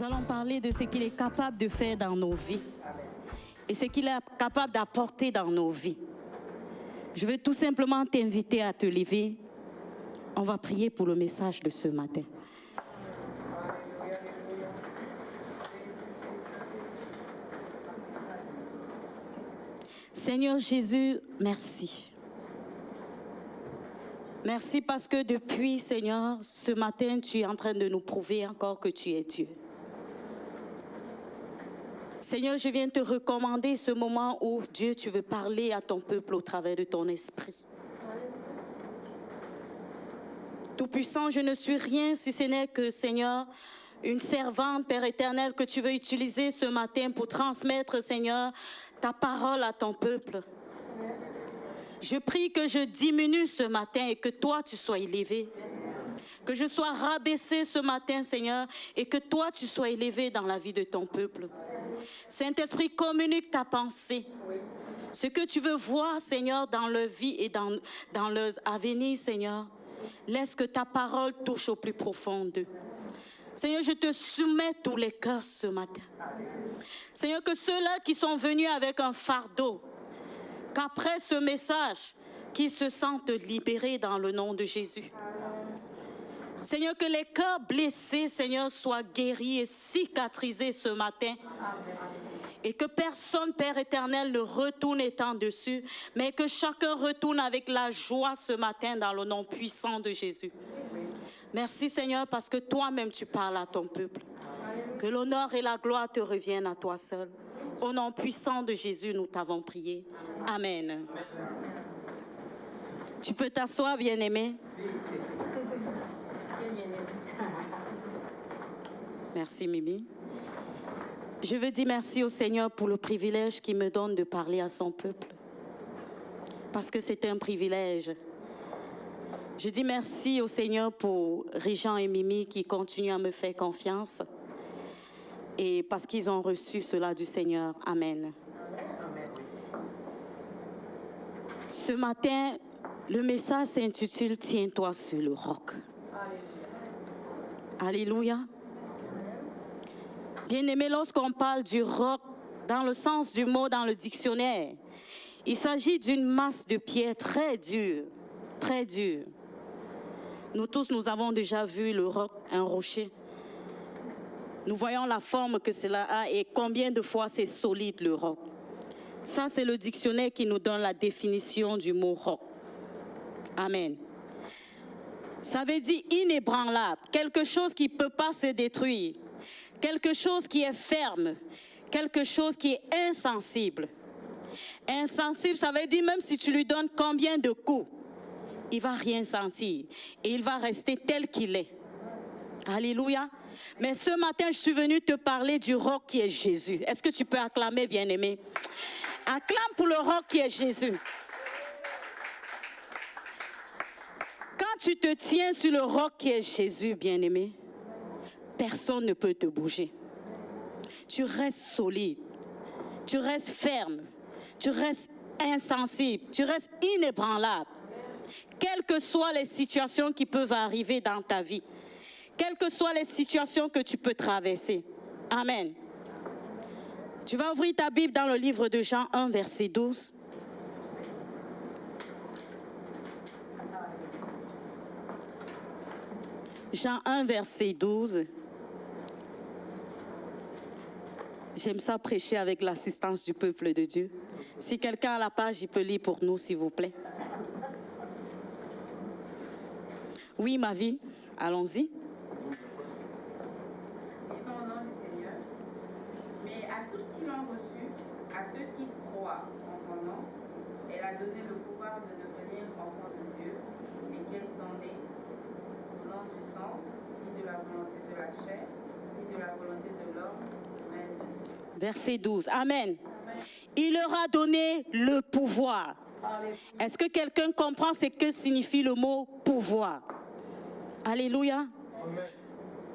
Nous allons parler de ce qu'il est capable de faire dans nos vies et ce qu'il est capable d'apporter dans nos vies. Je veux tout simplement t'inviter à te lever. On va prier pour le message de ce matin. Seigneur Jésus, merci. Merci parce que depuis, Seigneur, ce matin, tu es en train de nous prouver encore que tu es Dieu. Seigneur, je viens te recommander ce moment où, Dieu, tu veux parler à ton peuple au travers de ton esprit. Tout-Puissant, je ne suis rien si ce n'est que, Seigneur, une servante, Père éternel, que tu veux utiliser ce matin pour transmettre, Seigneur, ta parole à ton peuple. Je prie que je diminue ce matin et que toi, tu sois élevé. Que je sois rabaissé ce matin, Seigneur, et que toi, tu sois élevé dans la vie de ton peuple. Saint-Esprit, communique ta pensée. Ce que tu veux voir, Seigneur, dans leur vie et dans leur avenir, Seigneur. Laisse que ta parole touche au plus profond d'eux. Seigneur, je te soumets tous les cœurs ce matin. Seigneur, que ceux-là qui sont venus avec un fardeau, qu'après ce message, qu'ils se sentent libérés dans le nom de Jésus. Seigneur, que les cœurs blessés, Seigneur, soient guéris et cicatrisés ce matin. Et que personne, Père éternel, ne retourne étant dessus, mais que chacun retourne avec la joie ce matin dans le nom puissant de Jésus. Merci, Seigneur, parce que toi-même tu parles à ton peuple. Que l'honneur et la gloire te reviennent à toi seul. Au nom puissant de Jésus, nous t'avons prié. Amen. Tu peux t'asseoir, bien-aimé. Merci, Mimi. Je veux dire merci au Seigneur pour le privilège qu'il me donne de parler à son peuple. Parce que c'est un privilège. Je dis merci au Seigneur pour Régent et Mimi qui continuent à me faire confiance. Et parce qu'ils ont reçu cela du Seigneur. Amen. Ce matin, le message s'intitule « Tiens-toi sur le roc ». Alléluia. Bien-aimé, lorsqu'on parle du roc, dans le sens du mot dans le dictionnaire, il s'agit d'une masse de pierre très dure, très dure. Nous tous, nous avons déjà vu le roc, un rocher. Nous voyons la forme que cela a et combien de fois c'est solide le roc. Ça, c'est le dictionnaire qui nous donne la définition du mot roc. Amen. Ça veut dire inébranlable, quelque chose qui ne peut pas se détruire, quelque chose qui est ferme, quelque chose qui est insensible. Insensible, ça veut dire même si tu lui donnes combien de coups, il ne va rien sentir et il va rester tel qu'il est. Alléluia. Mais ce matin, je suis venue te parler du roc qui est Jésus. Est-ce que tu peux acclamer, bien-aimé? Acclame pour le roc qui est Jésus. Quand tu te tiens sur le roc qui est Jésus, bien-aimé, personne ne peut te bouger. Tu restes solide, tu restes ferme, tu restes insensible, tu restes inébranlable. Quelles que soient les situations qui peuvent arriver dans ta vie, quelles que soient les situations que tu peux traverser. Amen. Tu vas ouvrir ta Bible dans le livre de Jean 1, verset 12. Jean 1, verset 12. J'aime ça prêcher avec l'assistance du peuple de Dieu. Si quelqu'un a la page, il peut lire pour nous, s'il vous plaît. Oui, ma vie, allons-y. Disons au nom du Seigneur, mais à tous qui l'ont reçu, à ceux qui croient en son nom, elle a donné le pouvoir de devenir enfants de Dieu, lesquels sont nés non du sang, ni de la volonté de la chair, ni de la volonté de l'homme, mais de Dieu. Verset 12. Amen. Il leur a donné le pouvoir. Est-ce que quelqu'un comprend ce que signifie le mot pouvoir? Alléluia.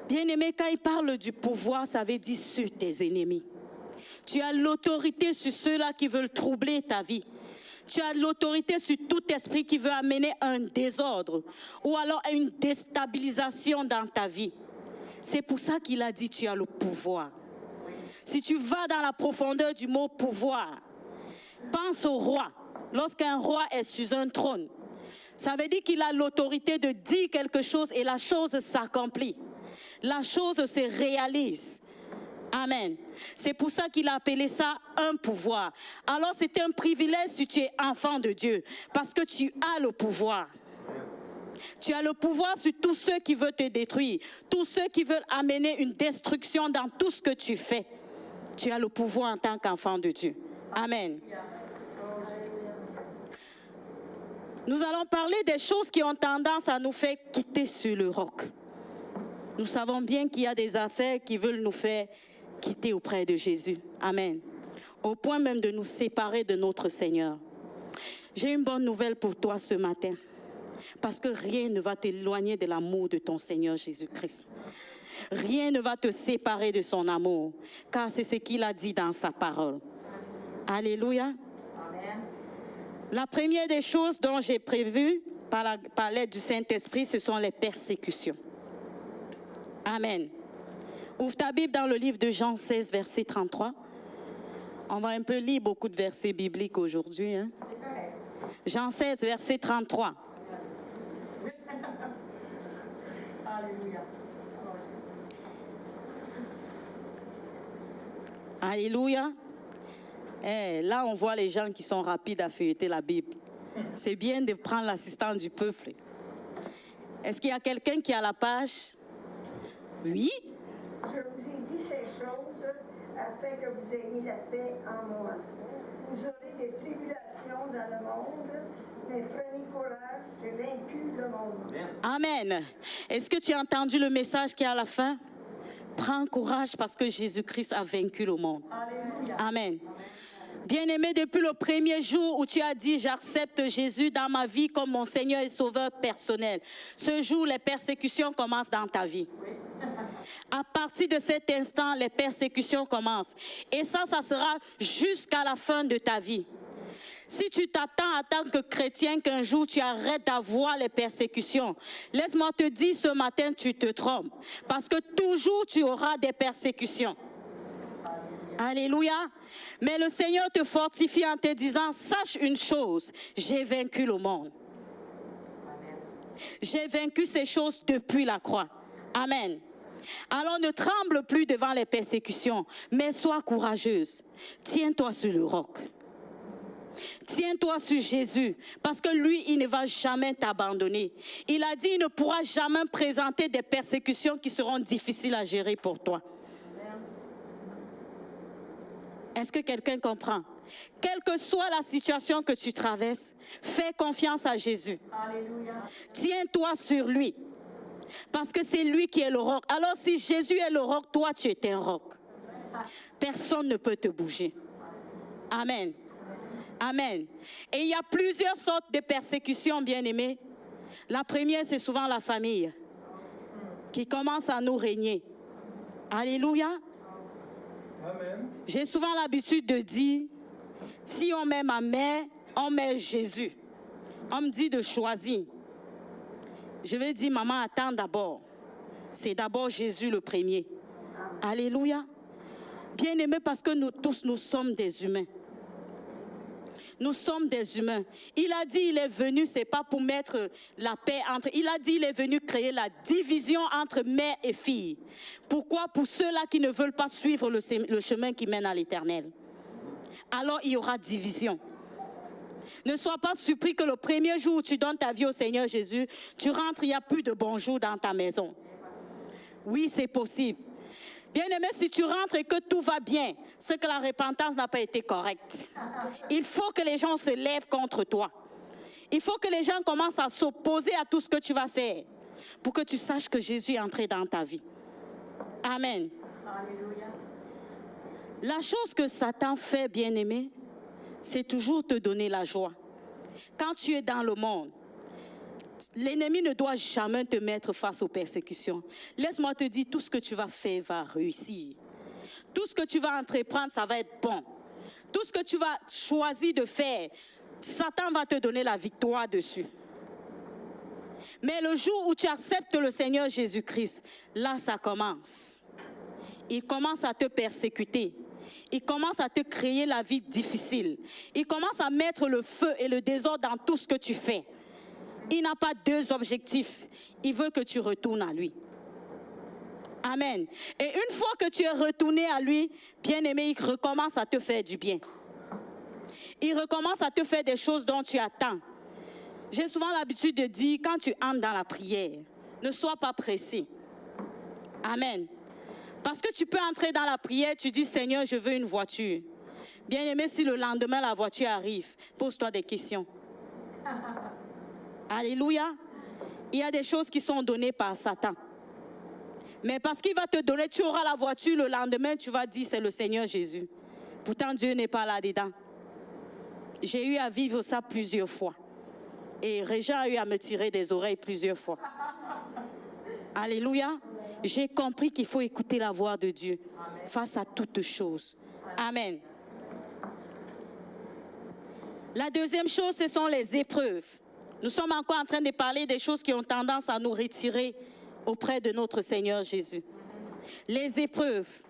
Bien-aimé, quand il parle du pouvoir, ça veut dire sur tes ennemis. Tu as l'autorité sur ceux-là qui veulent troubler ta vie. Tu as l'autorité sur tout esprit qui veut amener un désordre ou alors une déstabilisation dans ta vie. C'est pour ça qu'il a dit tu as le pouvoir. Si tu vas dans la profondeur du mot pouvoir, pense au roi. Lorsqu'un roi est sur un trône, ça veut dire qu'il a l'autorité de dire quelque chose et la chose s'accomplit. La chose se réalise. Amen. C'est pour ça qu'il a appelé ça un pouvoir. Alors c'est un privilège si tu es enfant de Dieu, parce que tu as le pouvoir. Tu as le pouvoir sur tous ceux qui veulent te détruire, tous ceux qui veulent amener une destruction dans tout ce que tu fais. Tu as le pouvoir en tant qu'enfant de Dieu. Amen. Nous allons parler des choses qui ont tendance à nous faire quitter sur le roc. Nous savons bien qu'il y a des affaires qui veulent nous faire quitter auprès de Jésus. Amen. Au point même de nous séparer de notre Seigneur. J'ai une bonne nouvelle pour toi ce matin. Parce que rien ne va t'éloigner de l'amour de ton Seigneur Jésus-Christ. Rien ne va te séparer de son amour. Car c'est ce qu'il a dit dans sa parole. Alléluia. Amen. La première des choses dont j'ai prévu par l'aide du Saint-Esprit, ce sont les persécutions. Amen. Ouvre ta Bible dans le livre de Jean 16, verset 33. On va un peu lire beaucoup de versets bibliques aujourd'hui. Hein? Jean 16, verset 33. Alléluia. Alléluia. Là, on voit les gens qui sont rapides à feuilleter la Bible. C'est bien de prendre l'assistance du peuple. Est-ce qu'il y a quelqu'un qui a la page? Oui. Je vous ai dit ces choses afin que vous ayez la paix en moi. Vous aurez des tribulations dans le monde, mais prenez courage, j'ai vaincu le monde. Amen. Est-ce que tu as entendu le message qui est à la fin? Prends courage parce que Jésus-Christ a vaincu le monde. Alléluia. Amen. Bien-aimé, depuis le premier jour où tu as dit « J'accepte Jésus dans ma vie comme mon Seigneur et Sauveur personnel », ce jour, les persécutions commencent dans ta vie. À partir de cet instant, les persécutions commencent. Et ça sera jusqu'à la fin de ta vie. Si tu t'attends en tant que chrétien qu'un jour tu arrêtes d'avoir les persécutions, laisse-moi te dire ce matin, tu te trompes. Parce que toujours tu auras des persécutions. Alléluia. Mais le Seigneur te fortifie en te disant, sache une chose, j'ai vaincu le monde. J'ai vaincu ces choses depuis la croix. Amen. Alors ne tremble plus devant les persécutions, mais sois courageuse. Tiens-toi sur le roc. Tiens-toi sur Jésus, parce que lui, il ne va jamais t'abandonner. Il a dit, il ne pourra jamais présenter des persécutions qui seront difficiles à gérer pour toi. Est-ce que quelqu'un comprend? Quelle que soit la situation que tu traverses, fais confiance à Jésus. Alléluia. Tiens-toi sur lui. Parce que c'est lui qui est le roc. Alors si Jésus est le roc, toi tu es un roc. Personne ne peut te bouger. Amen. Amen. Et il y a plusieurs sortes de persécutions, bien-aimés. La première, c'est souvent la famille qui commence à nous régner. Alléluia. Amen. J'ai souvent l'habitude de dire, si on met ma mère, on met Jésus. On me dit de choisir. Je vais dire, maman, attends d'abord. C'est d'abord Jésus le premier. Alléluia. Bien-aimés, parce que nous tous, nous sommes des humains. Nous sommes des humains. Il a dit, il est venu, c'est pas pour mettre la paix entre... Il a dit, il est venu créer la division entre mère et fille. Pourquoi? Pour ceux-là qui ne veulent pas suivre le chemin qui mène à l'éternel. Alors, il y aura division. Ne sois pas surpris que le premier jour où tu donnes ta vie au Seigneur Jésus, tu rentres, il n'y a plus de bonjour dans ta maison. Oui, c'est possible. Bien-aimé, si tu rentres et que tout va bien, c'est que la repentance n'a pas été correcte. Il faut que les gens se lèvent contre toi. Il faut que les gens commencent à s'opposer à tout ce que tu vas faire pour que tu saches que Jésus est entré dans ta vie. Amen. Alléluia. La chose que Satan fait, bien-aimé, c'est toujours te donner la joie. Quand tu es dans le monde, l'ennemi ne doit jamais te mettre face aux persécutions. Laisse-moi te dire, tout ce que tu vas faire va réussir. Tout ce que tu vas entreprendre, ça va être bon. Tout ce que tu vas choisir de faire, Satan va te donner la victoire dessus. Mais le jour où tu acceptes le Seigneur Jésus-Christ, là ça commence. Il commence à te persécuter. Il commence à te créer la vie difficile. Il commence à mettre le feu et le désordre dans tout ce que tu fais. Il n'a pas deux objectifs. Il veut que tu retournes à lui. Amen. Et une fois que tu es retourné à lui, bien-aimé, il recommence à te faire du bien. Il recommence à te faire des choses dont tu attends. J'ai souvent l'habitude de dire, quand tu entres dans la prière, ne sois pas pressé. Amen. Parce que tu peux entrer dans la prière, tu dis, Seigneur, je veux une voiture. Bien-aimé, si le lendemain la voiture arrive, pose-toi des questions. Alléluia. Il y a des choses qui sont données par Satan. Mais parce qu'il va te donner, tu auras la voiture, le lendemain, tu vas dire, c'est le Seigneur Jésus. Pourtant, Dieu n'est pas là-dedans. J'ai eu à vivre ça plusieurs fois. Et Régent a eu à me tirer des oreilles plusieurs fois. Alléluia. J'ai compris qu'il faut écouter la voix de Dieu face à toutes choses. Amen. La deuxième chose, ce sont les épreuves. Nous sommes encore en train de parler des choses qui ont tendance à nous retirer auprès de notre Seigneur Jésus. Les épreuves.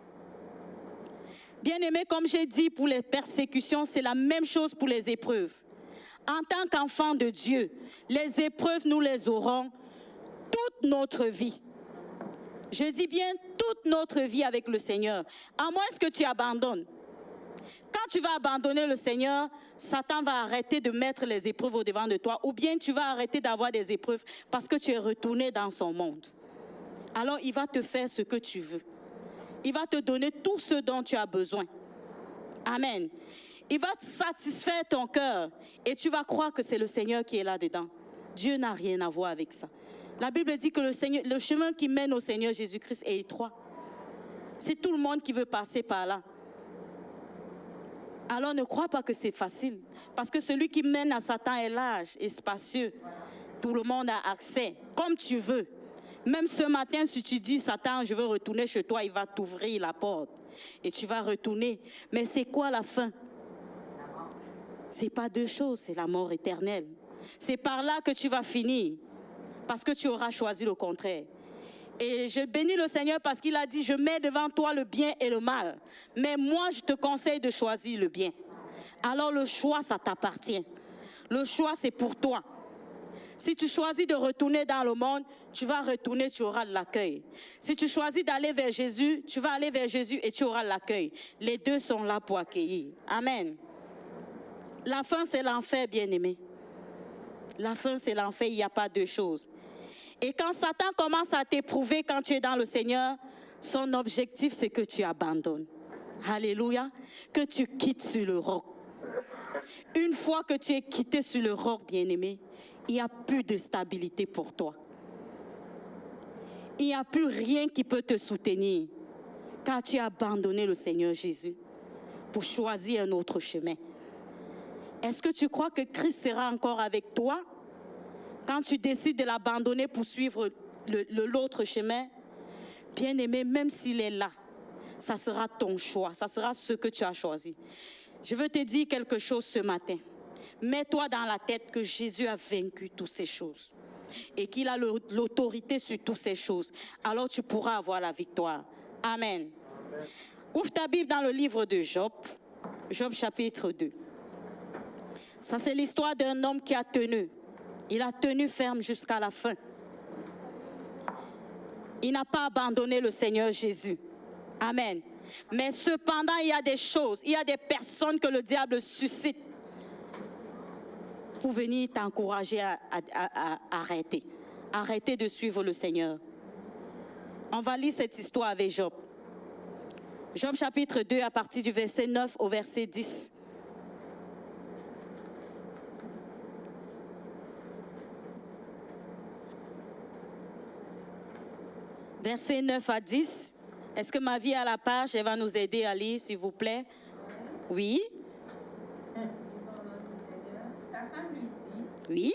Bien-aimés, comme j'ai dit pour les persécutions, c'est la même chose pour les épreuves. En tant qu'enfants de Dieu, les épreuves, nous les aurons toute notre vie. Je dis bien toute notre vie avec le Seigneur, à moins que tu abandonnes. Quand tu vas abandonner le Seigneur, Satan va arrêter de mettre les épreuves au-devant de toi, ou bien tu vas arrêter d'avoir des épreuves parce que tu es retourné dans son monde. Alors il va te faire ce que tu veux. Il va te donner tout ce dont tu as besoin. Amen. Il va satisfaire ton cœur et tu vas croire que c'est le Seigneur qui est là-dedans. Dieu n'a rien à voir avec ça. La Bible dit que le chemin qui mène au Seigneur Jésus-Christ est étroit. C'est tout le monde qui veut passer par là. Alors ne crois pas que c'est facile. Parce que celui qui mène à Satan est large et spacieux. Tout le monde a accès, comme tu veux. Même ce matin, si tu dis, Satan, je veux retourner chez toi, il va t'ouvrir la porte. Et tu vas retourner. Mais c'est quoi la fin? C'est pas deux choses, c'est la mort éternelle. C'est par là que tu vas finir. Parce que tu auras choisi le contraire. Et je bénis le Seigneur parce qu'il a dit, je mets devant toi le bien et le mal. Mais moi, je te conseille de choisir le bien. Alors le choix, ça t'appartient. Le choix, c'est pour toi. Si tu choisis de retourner dans le monde, tu vas retourner, tu auras de l'accueil. Si tu choisis d'aller vers Jésus, tu vas aller vers Jésus et tu auras de l'accueil. Les deux sont là pour accueillir. Amen. La fin, c'est l'enfer, bien-aimé. La fin, c'est l'enfer, il n'y a pas deux choses. Et quand Satan commence à t'éprouver quand tu es dans le Seigneur, son objectif, c'est que tu abandonnes. Alléluia. Que tu quittes sur le roc. Une fois que tu es quitté sur le roc, bien-aimé, il n'y a plus de stabilité pour toi. Il n'y a plus rien qui peut te soutenir, car tu as abandonné le Seigneur Jésus pour choisir un autre chemin. Est-ce que tu crois que Christ sera encore avec toi quand tu décides de l'abandonner pour suivre l'autre chemin? Bien-aimé, même s'il est là, ça sera ton choix, ça sera ce que tu as choisi. Je veux te dire quelque chose ce matin. Mets-toi dans la tête que Jésus a vaincu toutes ces choses et qu'il a l'autorité sur toutes ces choses. Alors tu pourras avoir la victoire. Amen. Amen. Ouvre ta Bible dans le livre de Job, Job chapitre 2. Ça, c'est l'histoire d'un homme qui a tenu. Il a tenu ferme jusqu'à la fin. Il n'a pas abandonné le Seigneur Jésus. Amen. Mais cependant, il y a des choses, il y a des personnes que le diable suscite pour venir t'encourager à arrêter. Arrêter de suivre le Seigneur. On va lire cette histoire avec Job. Job chapitre 2 à partir du verset 9 au verset 10. Verset 9 à 10. Est-ce que ma vie est à la page? Elle va nous aider à lire, s'il vous plaît. Oui. Sa femme lui dit, oui.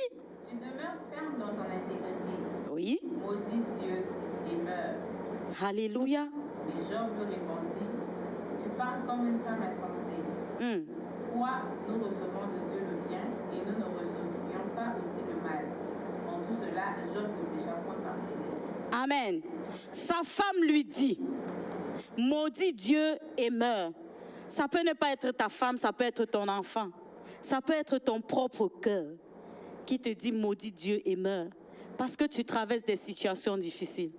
Tu demeures ferme dans ton intégrité. Oui. Maudis Dieu et meurs. Alléluia. Et Job lui répondit, Tu parles comme une femme insensée. Pourquoi nous recevons de Dieu le bien et nous ne recevrions pas aussi le mal? En tout cela, Job Amen. Sa femme lui dit, maudit Dieu et meurs. Ça peut ne pas être ta femme, ça peut être ton enfant. Ça peut être ton propre cœur qui te dit maudit Dieu et meurs. Parce que tu traverses des situations difficiles.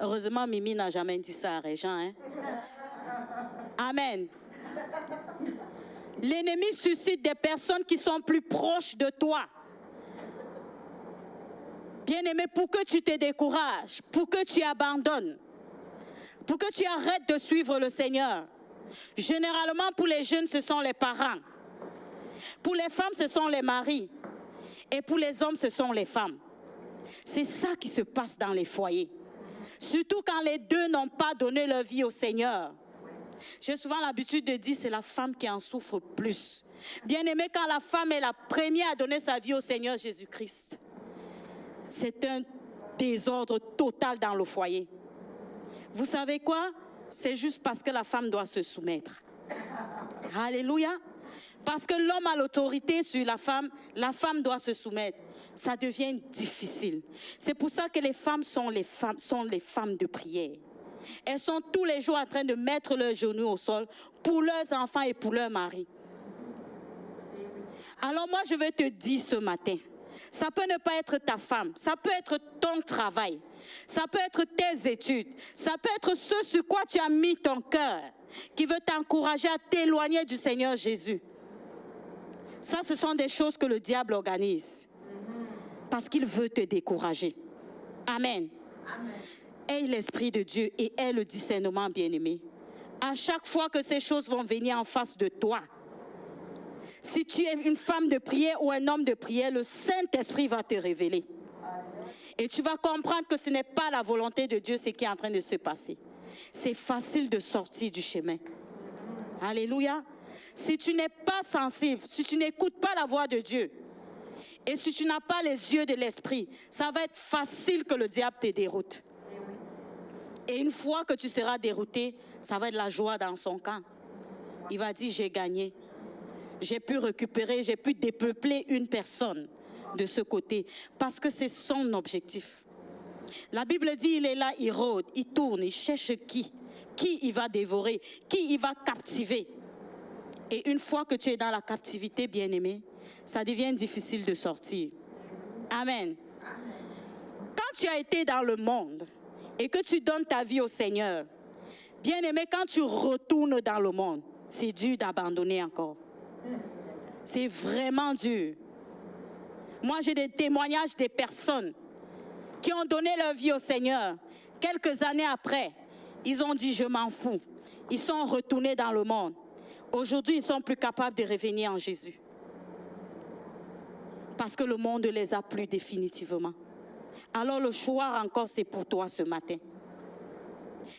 Heureusement, Mimi n'a jamais dit ça à Régent. Hein? Amen. L'ennemi suscite des personnes qui sont plus proches de toi. Bien-aimé, pour que tu te décourages, pour que tu abandonnes, pour que tu arrêtes de suivre le Seigneur. Généralement, pour les jeunes, ce sont les parents. Pour les femmes, ce sont les maris. Et pour les hommes, ce sont les femmes. C'est ça qui se passe dans les foyers. Surtout quand les deux n'ont pas donné leur vie au Seigneur. J'ai souvent l'habitude de dire, c'est la femme qui en souffre plus. Bien-aimé, quand la femme est la première à donner sa vie au Seigneur Jésus-Christ, c'est un désordre total dans le foyer. Vous savez quoi? C'est juste parce que la femme doit se soumettre. Alléluia. Parce que l'homme a l'autorité sur la femme doit se soumettre. Ça devient difficile. C'est pour ça que les femmes sont les femmes de prière. Elles sont tous les jours en train de mettre leurs genoux au sol pour leurs enfants et pour leur mari. Alors moi, je vais te dire ce matin, ça peut ne pas être ta femme, ça peut être ton travail, ça peut être tes études, ça peut être ce sur quoi tu as mis ton cœur, qui veut t'encourager à t'éloigner du Seigneur Jésus. Ça, ce sont des choses que le diable organise. Parce qu'il veut te décourager. Amen. Amen. Aie l'Esprit de Dieu et aie le discernement, bien-aimé. À chaque fois que ces choses vont venir en face de toi, si tu es une femme de prière ou un homme de prière, le Saint-Esprit va te révéler. Et tu vas comprendre que ce n'est pas la volonté de Dieu ce qui est en train de se passer. C'est facile de sortir du chemin. Alléluia. Si tu n'es pas sensible, si tu n'écoutes pas la voix de Dieu, et si tu n'as pas les yeux de l'esprit, ça va être facile que le diable te déroute. Et une fois que tu seras dérouté, ça va être la joie dans son camp. Il va dire, j'ai gagné. J'ai pu récupérer, j'ai pu dépeupler une personne de ce côté. Parce que c'est son objectif. La Bible dit, il est là, il rôde, il tourne, il cherche qui il va dévorer, qui il va captiver. Et une fois que tu es dans la captivité, bien-aimé, ça devient difficile de sortir. Amen. Quand tu as été dans le monde et que tu donnes ta vie au Seigneur, bien-aimé, quand tu retournes dans le monde, c'est dur d'abandonner encore. C'est vraiment dur. Moi, j'ai des témoignages des personnes qui ont donné leur vie au Seigneur. Quelques années après, ils ont dit, je m'en fous. Ils sont retournés dans le monde. Aujourd'hui, ils ne sont plus capables de revenir en Jésus. Parce que le monde les a plu définitivement. Alors le choix encore, c'est pour toi ce matin.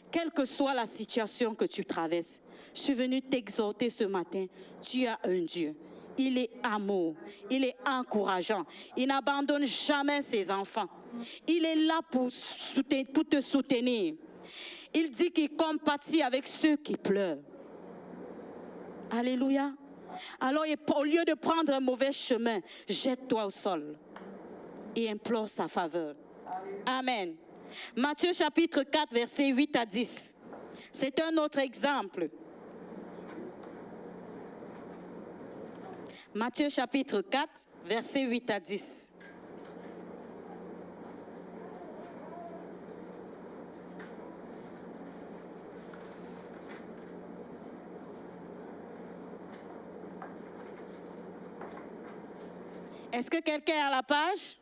Quelle que soit la situation que tu traverses, je suis venue t'exhorter ce matin. Tu as un Dieu. Il est amour. Il est encourageant. Il n'abandonne jamais ses enfants. Il est là pour te soutenir. Il dit qu'il compatit avec ceux qui pleurent. Alléluia. Alors, au lieu de prendre un mauvais chemin, jette-toi au sol et implore sa faveur. Amen. Matthieu chapitre 4, versets 8 à 10. C'est un autre exemple. Matthieu chapitre 4, versets 8 à 10. Est-ce que quelqu'un est à la page?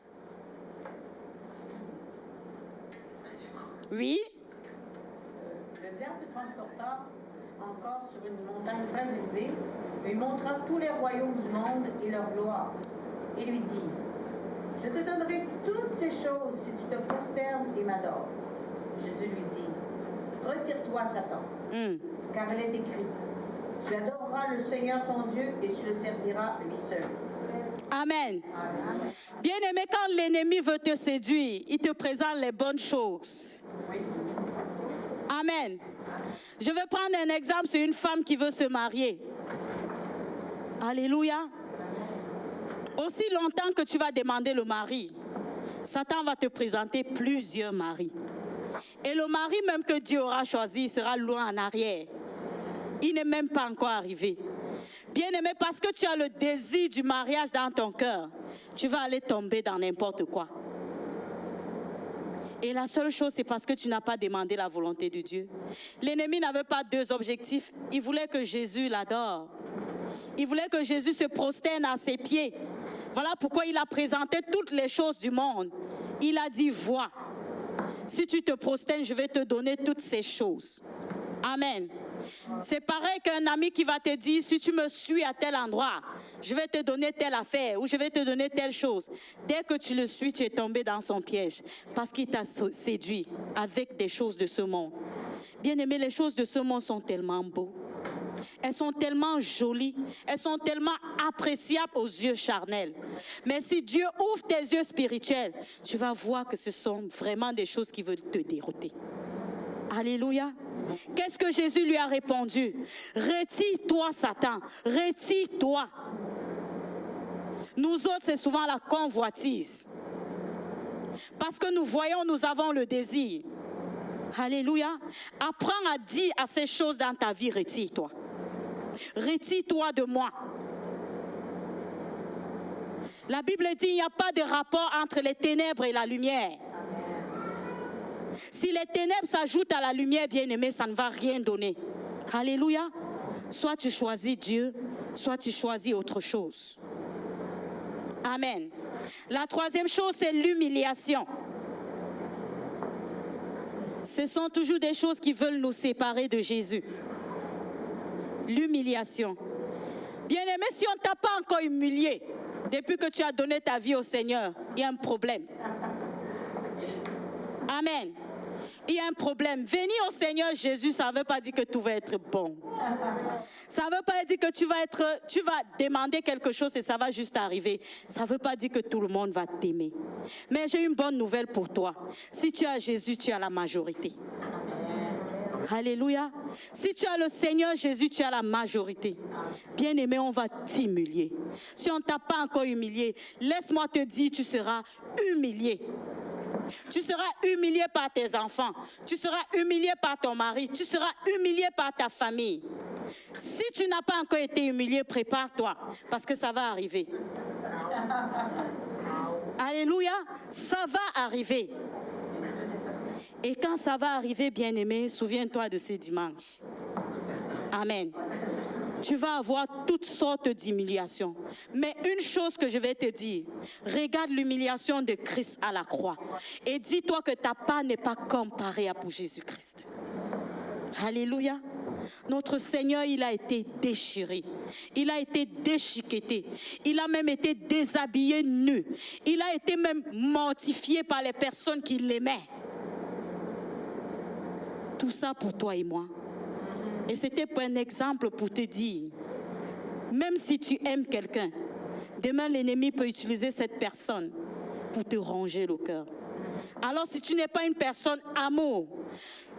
Oui? Le diable te transporta encore sur une montagne très élevée, lui montra tous les royaumes du monde et leur gloire, et lui dit, je te donnerai toutes ces choses si tu te prosternes et m'adores. Jésus lui dit, retire-toi, Satan, car il est écrit, tu adoreras le Seigneur ton Dieu et tu le serviras lui seul. Amen. Bien-aimé, quand l'ennemi veut te séduire, il te présente les bonnes choses. Oui. Amen. Je vais prendre un exemple sur une femme qui veut se marier. Alléluia. Aussi longtemps que tu vas demander le mari, Satan va te présenter plusieurs maris. Et le mari même que Dieu aura choisi sera loin en arrière. Il n'est même pas encore arrivé. Bien-aimé, parce que tu as le désir du mariage dans ton cœur, tu vas aller tomber dans n'importe quoi. Et la seule chose, c'est parce que tu n'as pas demandé la volonté de Dieu. L'ennemi n'avait pas deux objectifs. Il voulait que Jésus l'adore. Il voulait que Jésus se prosterne à ses pieds. Voilà pourquoi il a présenté toutes les choses du monde. Il a dit, vois, si tu te prosternes, je vais te donner toutes ces choses. Amen. C'est pareil qu'un ami qui va te dire, si tu me suis à tel endroit, je vais te donner telle affaire ou je vais te donner telle chose. Dès que tu le suis, tu es tombé dans son piège parce qu'il t'a séduit avec des choses de ce monde. Bien-aimé, les choses de ce monde sont tellement beaux. Elles sont tellement jolies, elles sont tellement appréciables aux yeux charnels. Mais si Dieu ouvre tes yeux spirituels, tu vas voir que ce sont vraiment des choses qui veulent te dérouter. Alléluia. Qu'est-ce que Jésus lui a répondu? Retire-toi, Satan, retire-toi. Nous autres, c'est souvent la convoitise. Parce que nous voyons, nous avons le désir. Alléluia. Apprends à dire à ces choses dans ta vie, retire-toi. Retire-toi de moi. La Bible dit qu'il n'y a pas de rapport entre les ténèbres et la lumière. Si les ténèbres s'ajoutent à la lumière, bien-aimé, ça ne va rien donner. Alléluia. Soit tu choisis Dieu, soit tu choisis autre chose. Amen. La troisième chose, c'est l'humiliation. Ce sont toujours des choses qui veulent nous séparer de Jésus. L'humiliation. Bien-aimé, si on ne t'a pas encore humilié, depuis que tu as donné ta vie au Seigneur, il y a un problème. Amen. Il y a un problème. Venir au Seigneur Jésus, ça ne veut pas dire que tout va être bon. Ça ne veut pas dire que tu vas demander quelque chose et ça va juste arriver. Ça ne veut pas dire que tout le monde va t'aimer. Mais j'ai une bonne nouvelle pour toi. Si tu as Jésus, tu as la majorité. Alléluia. Si tu as le Seigneur Jésus, tu as la majorité. Bien-aimé, on va t'humilier. Si on ne t'a pas encore humilié, laisse-moi te dire, tu seras humilié. Tu seras humilié par tes enfants. Tu seras humilié par ton mari. Tu seras humilié par ta famille. Si tu n'as pas encore été humilié, prépare-toi, parce que ça va arriver. Alléluia, ça va arriver. Et quand ça va arriver, bien-aimé, souviens-toi de ces dimanches. Amen. Tu vas avoir toutes sortes d'humiliations. Mais une chose que je vais te dire, regarde l'humiliation de Christ à la croix et dis-toi que ta part n'est pas comparée à pour Jésus-Christ. Alléluia. Notre Seigneur, il a été déchiré. Il a été déchiqueté. Il a même été déshabillé nu. Il a été même mortifié par les personnes qui l'aimaient. Tout ça pour toi et moi. Et c'était pas un exemple pour te dire, même si tu aimes quelqu'un, demain l'ennemi peut utiliser cette personne pour te ronger le cœur. Alors si tu n'es pas une personne amour,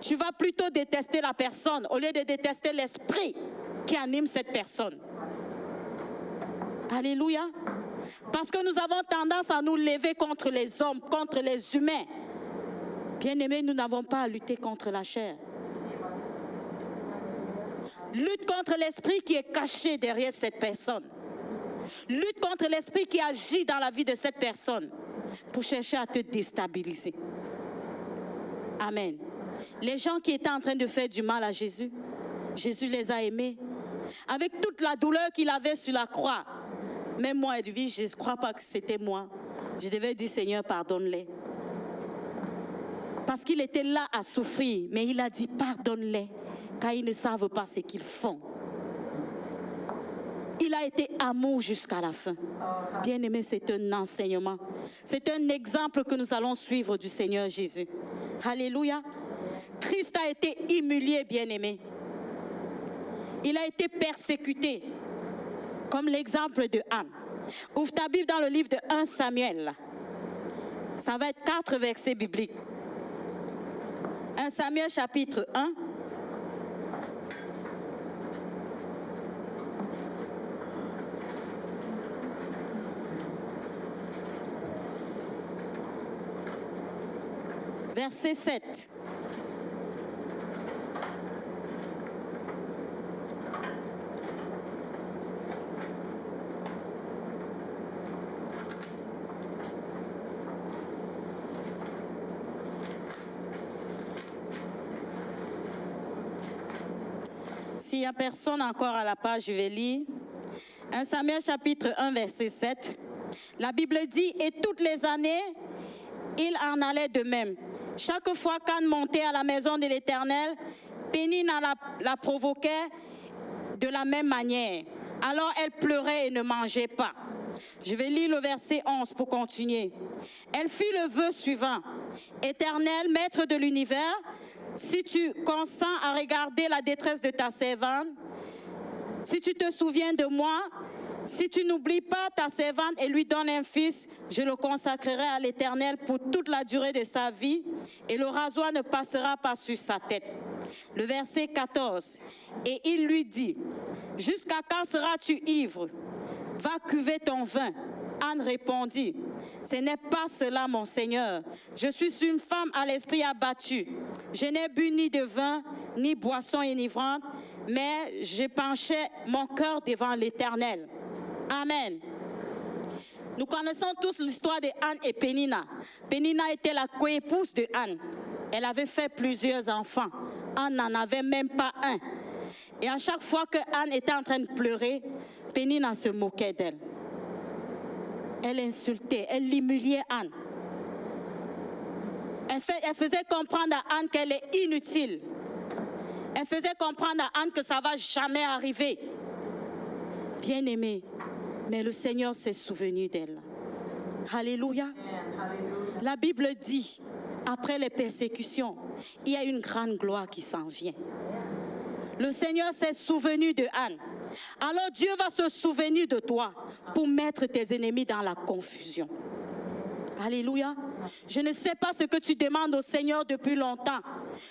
tu vas plutôt détester la personne au lieu de détester l'esprit qui anime cette personne. Alléluia. Parce que nous avons tendance à nous lever contre les hommes, contre les humains. Bien-aimés, nous n'avons pas à lutter contre la chair. Lutte contre l'esprit qui est caché derrière cette personne. Lutte contre l'esprit qui agit dans la vie de cette personne pour chercher à te déstabiliser. Amen. Les gens qui étaient en train de faire du mal à Jésus, Jésus les a aimés. Avec toute la douleur qu'il avait sur la croix. Même moi, Edwige, je ne crois pas que c'était moi. Je devais dire, Seigneur, pardonne-les. Parce qu'il était là à souffrir, mais il a dit, pardonne-les. Car ils ne savent pas ce qu'ils font. Il a été amour jusqu'à la fin. Bien-aimé, c'est un enseignement. C'est un exemple que nous allons suivre du Seigneur Jésus. Alléluia. Christ a été humilié, bien-aimé. Il a été persécuté. Comme l'exemple de Anne. Ouvre ta Bible dans le livre de 1 Samuel. Ça va être 4 versets bibliques. 1 Samuel chapitre 1. Verset 7. S'il n'y a personne encore à la page, je vais lire. 1 Samuel chapitre 1, verset 7. La Bible dit, et toutes les années, il en allait de même. Chaque fois qu'Anne montait à la maison de l'Éternel, Pénina la provoquait de la même manière. Alors elle pleurait et ne mangeait pas. Je vais lire le verset 11 pour continuer. Elle fit le vœu suivant. Éternel, maître de l'univers, si tu consens à regarder la détresse de ta servante, si tu te souviens de moi, si tu n'oublies pas ta servante et lui donnes un fils, je le consacrerai à l'Éternel pour toute la durée de sa vie et le rasoir ne passera pas sur sa tête. Le verset 14. Et il lui dit, jusqu'à quand seras-tu ivre? Va cuver ton vin. Anne répondit, ce n'est pas cela, mon Seigneur. Je suis une femme à l'esprit abattu. Je n'ai bu ni de vin, ni boisson enivrante, mais je penchais mon cœur devant l'Éternel. Amen. Nous connaissons tous l'histoire de Anne et Pénina. Pénina était la coépouse de Anne. Elle avait fait plusieurs enfants. Anne n'en avait même pas un. Et à chaque fois que Anne était en train de pleurer, Pénina se moquait d'elle. Elle insultait, elle humiliait Anne. Elle faisait comprendre à Anne qu'elle est inutile. Elle faisait comprendre à Anne que ça ne va jamais arriver. Bien-aimée, mais le Seigneur s'est souvenu d'elle. Alléluia. La Bible dit, après les persécutions, il y a une grande gloire qui s'en vient. Le Seigneur s'est souvenu de Anne. Alors Dieu va se souvenir de toi pour mettre tes ennemis dans la confusion. Alléluia. Je ne sais pas ce que tu demandes au Seigneur depuis longtemps.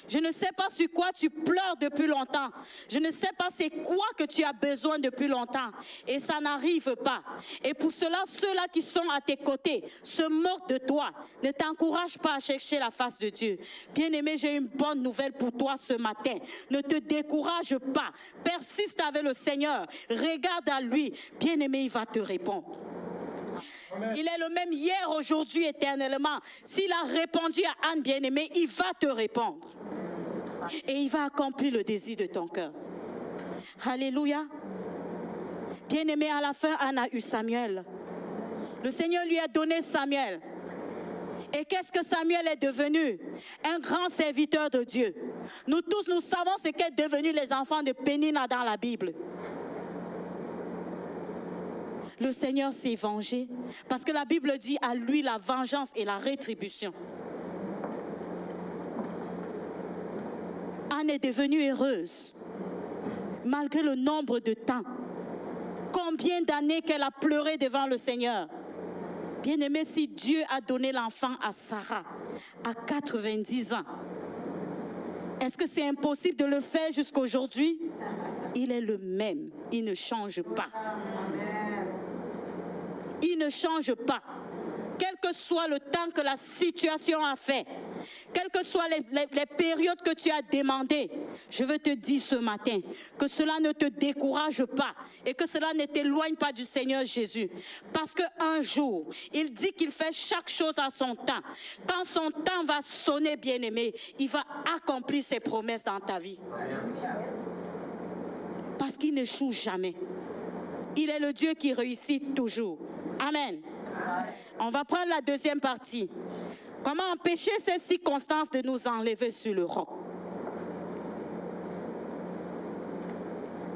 Je ne sais pas sur quoi tu pleures depuis longtemps. Je ne sais pas c'est quoi que tu as besoin depuis longtemps. Et ça n'arrive pas. Et pour cela, ceux-là qui sont à tes côtés se moquent de toi. Ne t'encourage pas à chercher la face de Dieu. Bien-aimé, j'ai une bonne nouvelle pour toi ce matin. Ne te décourage pas. Persiste avec le Seigneur. Regarde à lui. Bien-aimé, il va te répondre. Amen. Il est le même hier, aujourd'hui, éternellement. S'il a répondu à Anne bien-aimée, il va te répondre. Et il va accomplir le désir de ton cœur. Alléluia. Bien-aimé, à la fin, Anne a eu Samuel. Le Seigneur lui a donné Samuel. Et qu'est-ce que Samuel est devenu? Un grand serviteur de Dieu. Nous tous, nous savons ce qu'est devenu les enfants de Pénina dans la Bible. Le Seigneur s'est vengé parce que la Bible dit à lui la vengeance et la rétribution. Anne est devenue heureuse malgré le nombre de temps. Combien d'années qu'elle a pleuré devant le Seigneur. Bien-aimé, si Dieu a donné l'enfant à Sarah à 90 ans, est-ce que c'est impossible de le faire jusqu'à aujourd'hui? Il est le même, il ne change pas. Il ne change pas. Quel que soit le temps que la situation a fait, quelles que soient les périodes que tu as demandées, je veux te dire ce matin que cela ne te décourage pas et que cela ne t'éloigne pas du Seigneur Jésus. Parce qu'un jour, il dit qu'il fait chaque chose à son temps. Quand son temps va sonner, bien-aimé, il va accomplir ses promesses dans ta vie. Parce qu'il n'échoue jamais. Il est le Dieu qui réussit toujours. Amen. On va prendre la deuxième partie. Comment empêcher ces circonstances de nous enlever sur le roc?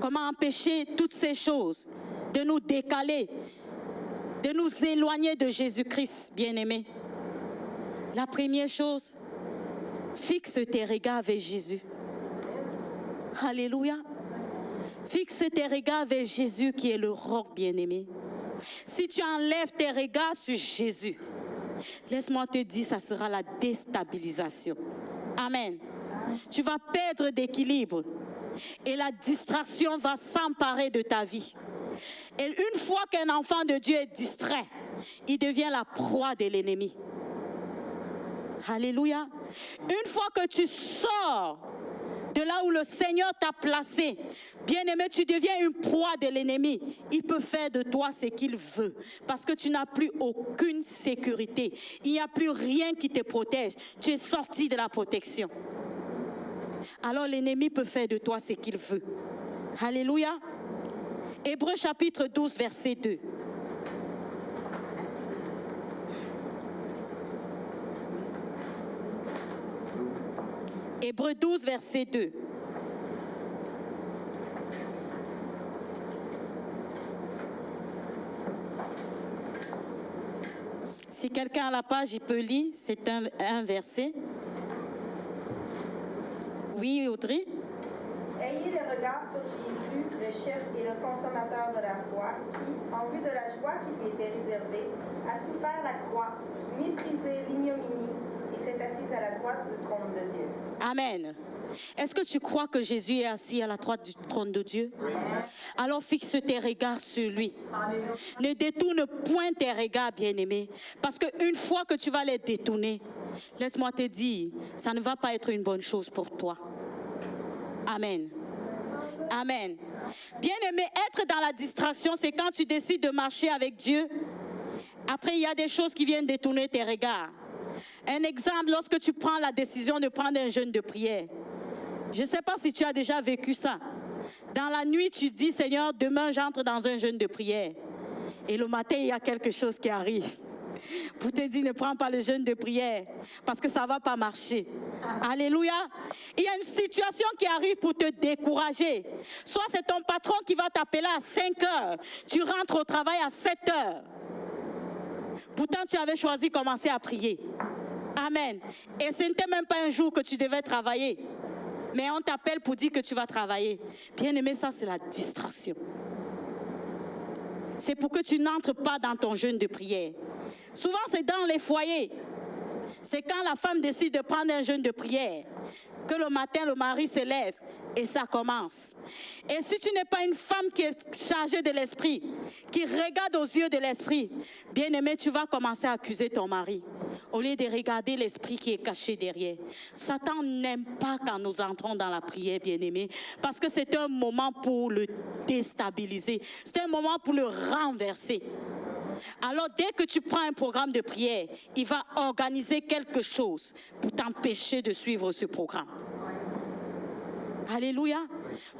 Comment empêcher toutes ces choses de nous décaler, de nous éloigner de Jésus-Christ, bien-aimé? La première chose, fixe tes regards vers Jésus. Alléluia. Fixe tes regards vers Jésus qui est le roc, bien-aimé. Si tu enlèves tes regards sur Jésus, laisse-moi te dire, ça sera la déstabilisation. Amen. Tu vas perdre d'équilibre et la distraction va s'emparer de ta vie. Et une fois qu'un enfant de Dieu est distrait, il devient la proie de l'ennemi. Alléluia. Une fois que tu sors de là où le Seigneur t'a placé, bien-aimé, tu deviens une proie de l'ennemi. Il peut faire de toi ce qu'il veut parce que tu n'as plus aucune sécurité. Il n'y a plus rien qui te protège. Tu es sorti de la protection. Alors l'ennemi peut faire de toi ce qu'il veut. Alléluia. Hébreux chapitre 12, verset 2. Hébreux 12, verset 2. Si quelqu'un a la page, il peut lire. C'est un verset. Oui, Audrey? Ayez le regard sur Jésus, le chef et le consommateur de la foi, qui, en vue de la joie qui lui était réservée, a souffert la croix, méprisé l'ignominie et s'est assis à la droite du trône de Dieu. Amen. Est-ce que tu crois que Jésus est assis à la droite du trône de Dieu? Oui. Alors fixe tes regards sur lui. Alléluia. Ne détourne point tes regards, bien-aimés, parce qu'une fois que tu vas les détourner, laisse-moi te dire, ça ne va pas être une bonne chose pour toi. Amen. Amen. Bien-aimé, être dans la distraction, c'est quand tu décides de marcher avec Dieu. Après, il y a des choses qui viennent détourner tes regards. Un exemple, lorsque tu prends la décision de prendre un jeûne de prière. Je ne sais pas si tu as déjà vécu ça. Dans la nuit, tu dis, Seigneur, demain, j'entre dans un jeûne de prière. Et le matin, il y a quelque chose qui arrive. Pour te dire, ne prends pas le jeûne de prière, parce que ça ne va pas marcher. Alléluia. Il y a une situation qui arrive pour te décourager. Soit c'est ton patron qui va t'appeler à 5 heures. Tu rentres au travail à 7 heures. Pourtant, tu avais choisi de commencer à prier. Amen. Et ce n'était même pas un jour que tu devais travailler. Mais on t'appelle pour dire que tu vas travailler. Bien aimé, ça c'est la distraction. C'est pour que tu n'entres pas dans ton jeûne de prière. Souvent c'est dans les foyers. C'est quand la femme décide de prendre un jeûne de prière que le matin le mari se lève et ça commence. Et si tu n'es pas une femme qui est chargée de l'esprit, qui regarde aux yeux de l'esprit, bien aimé, tu vas commencer à accuser ton mari. Au lieu de regarder l'esprit qui est caché derrière. Satan n'aime pas quand nous entrons dans la prière, bien-aimé, parce que c'est un moment pour le déstabiliser. C'est un moment pour le renverser. Alors, dès que tu prends un programme de prière, il va organiser quelque chose pour t'empêcher de suivre ce programme. Alléluia.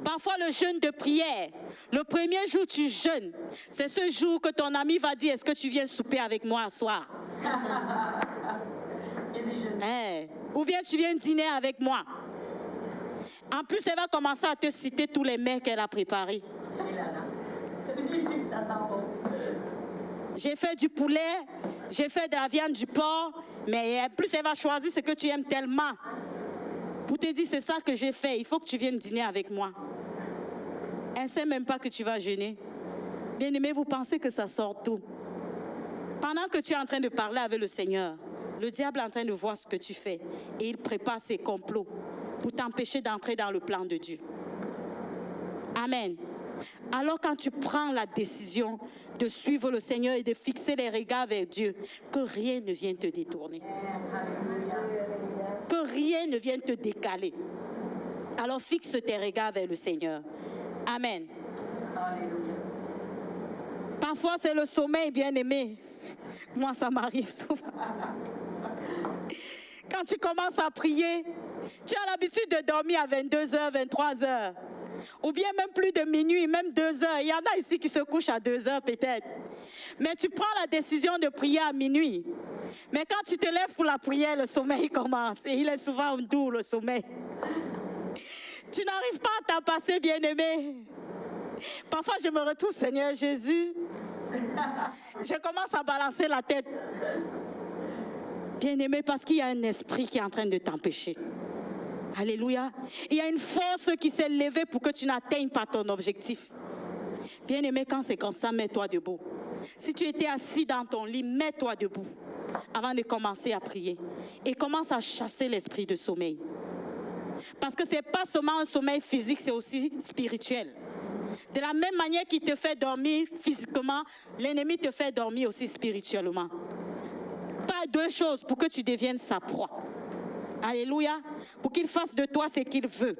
Parfois, le jeûne de prière, le premier jour tu jeûnes, c'est ce jour que ton ami va dire, est-ce que tu viens souper avec moi ce soir? Ou bien tu viens dîner avec moi. En plus, elle va commencer à te citer tous les mets qu'elle a préparés. J'ai fait du poulet, j'ai fait de la viande du porc, mais en plus elle va choisir ce que tu aimes tellement. Pour te dire, c'est ça que j'ai fait, il faut que tu viennes dîner avec moi. Elle ne sait même pas que tu vas jeûner. Bien-aimé, vous pensez que ça sort d'où? Pendant que tu es en train de parler avec le Seigneur, le diable est en train de voir ce que tu fais et il prépare ses complots pour t'empêcher d'entrer dans le plan de Dieu. Amen. Alors quand tu prends la décision de suivre le Seigneur et de fixer les regards vers Dieu, que rien ne vienne te détourner. Que rien ne vienne te décaler. Alors fixe tes regards vers le Seigneur. Amen. Parfois c'est le sommeil, bien-aimé. Moi ça m'arrive souvent. Quand tu commences à prier, tu as l'habitude de dormir à 22h, 23h. Ou bien même plus de minuit, même 2h. Il y en a ici qui se couchent à 2h peut-être. Mais tu prends la décision de prier à minuit. Mais quand tu te lèves pour la prière, le sommeil commence. Et il est souvent doux, le sommeil. Tu n'arrives pas à t'en passer, bien-aimé. Parfois, je me retrouve, Seigneur Jésus. Je commence à balancer la tête. Bien-aimé, parce qu'il y a un esprit qui est en train de t'empêcher. Alléluia. Il y a une force qui s'est levée pour que tu n'atteignes pas ton objectif. Bien-aimé, quand c'est comme ça, mets-toi debout. Si tu étais assis dans ton lit, mets-toi debout avant de commencer à prier. Et commence à chasser l'esprit de sommeil. Parce que ce n'est pas seulement un sommeil physique, c'est aussi spirituel. De la même manière qu'il te fait dormir physiquement, l'ennemi te fait dormir aussi spirituellement. Pas deux choses pour que tu deviennes sa proie. Alléluia. Pour qu'il fasse de toi ce qu'il veut.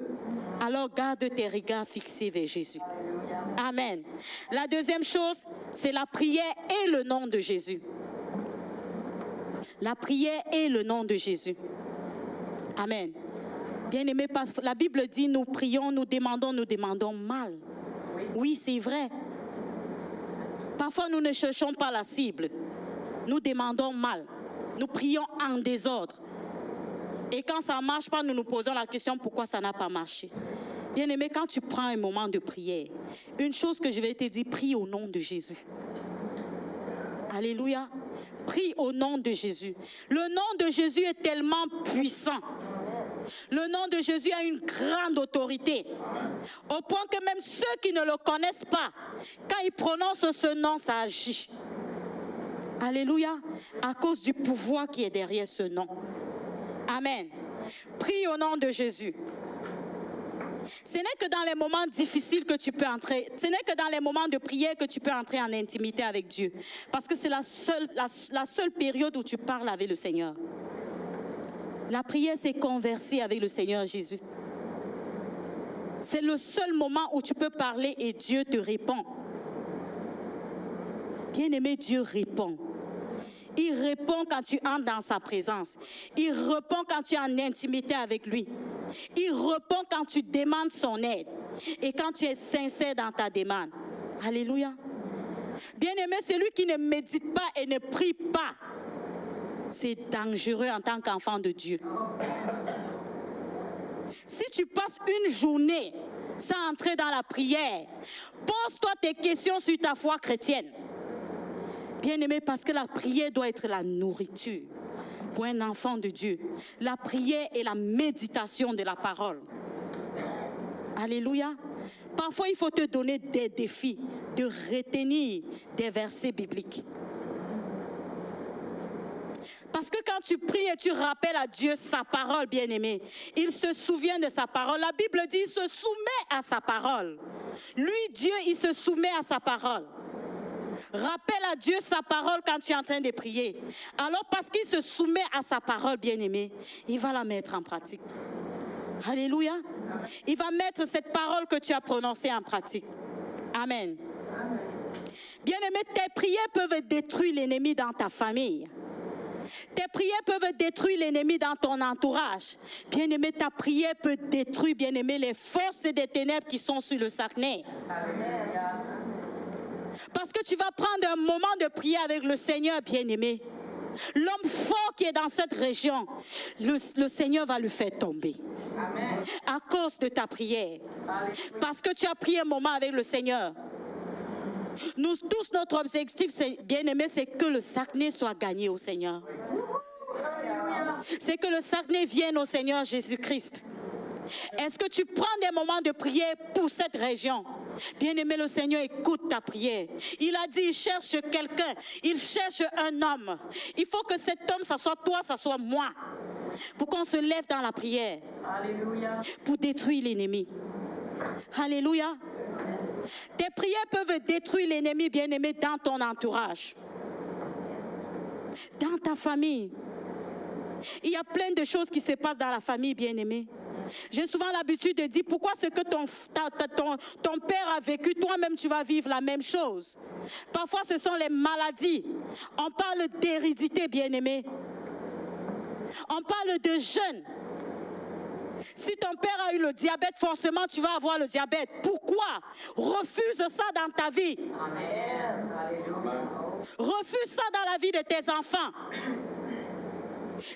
Alors garde tes regards fixés vers Jésus. Amen. La deuxième chose, c'est la prière et le nom de Jésus. La prière et le nom de Jésus. Amen. Bien-aimés, la Bible dit, nous prions, nous demandons mal. Oui, c'est vrai. Parfois, nous ne cherchons pas la cible. Nous demandons mal. Nous prions en désordre. Et quand ça ne marche pas, nous nous posons la question pourquoi ça n'a pas marché. Bien-aimé, quand tu prends un moment de prière, une chose que je vais te dire, prie au nom de Jésus. Alléluia. Prie au nom de Jésus. Le nom de Jésus est tellement puissant. Le nom de Jésus a une grande autorité. Au point que même ceux qui ne le connaissent pas, quand ils prononcent ce nom, ça agit. Alléluia. À cause du pouvoir qui est derrière ce nom. Amen. Prie au nom de Jésus. Ce n'est que dans les moments difficiles que tu peux entrer. Ce n'est que dans les moments de prière que tu peux entrer en intimité avec Dieu. Parce que c'est la seule période où tu parles avec le Seigneur. La prière, c'est converser avec le Seigneur Jésus. C'est le seul moment où tu peux parler et Dieu te répond. Bien-aimé, Dieu répond. Il répond quand tu entres dans sa présence. Il répond quand tu es en intimité avec lui. Il répond quand tu demandes son aide. Et quand tu es sincère dans ta demande. Alléluia. Bien-aimé, celui qui ne médite pas et ne prie pas, c'est dangereux en tant qu'enfant de Dieu. Si tu passes une journée sans entrer dans la prière, pose-toi tes questions sur ta foi chrétienne. Bien-aimé, parce que la prière doit être la nourriture pour un enfant de Dieu. La prière est la méditation de la parole. Alléluia. Parfois, il faut te donner des défis de retenir des versets bibliques. Parce que quand tu pries et tu rappelles à Dieu sa parole, bien-aimé, il se souvient de sa parole. La Bible dit, il se soumet à sa parole. Lui, Dieu, il se soumet à sa parole. Rappelle à Dieu sa parole quand tu es en train de prier. Alors, parce qu'il se soumet à sa parole, bien-aimé, il va la mettre en pratique. Alléluia. Il va mettre cette parole que tu as prononcée en pratique. Amen. Bien-aimé, tes prières peuvent détruire l'ennemi dans ta famille. Tes prières peuvent détruire l'ennemi dans ton entourage. Bien-aimé, ta prière peut détruire, bien-aimé, les forces des ténèbres qui sont sur le Saguenay. Parce que tu vas prendre un moment de prière avec le Seigneur, bien-aimé. L'homme fort qui est dans cette région, le Seigneur va le faire tomber. Amen. À cause de ta prière. Parce que tu as pris un moment avec le Seigneur. Nous tous, notre objectif, bien-aimé, c'est que le Saguenay soit gagné au Seigneur. C'est que le Saguenay vienne au Seigneur Jésus-Christ. Est-ce que tu prends des moments de prière pour cette région? Bien-aimé, le Seigneur écoute ta prière. Il a dit, il cherche quelqu'un. Il cherche un homme. Il faut que cet homme, ça soit toi, ça soit moi. Pour qu'on se lève dans la prière. Alléluia. Pour détruire l'ennemi. Alléluia. Tes prières peuvent détruire l'ennemi, bien-aimé, dans ton entourage. Dans ta famille. Il y a plein de choses qui se passent dans la famille, bien-aimé. J'ai souvent l'habitude de dire, pourquoi ce que ton père a vécu, toi-même tu vas vivre la même chose. Parfois ce sont les maladies. On parle d'hérédité, bien-aimé. On parle de jeûne. Si ton père a eu le diabète, forcément tu vas avoir le diabète. Pourquoi? Refuse ça dans ta vie. Amen. Refuse ça dans la vie de tes enfants.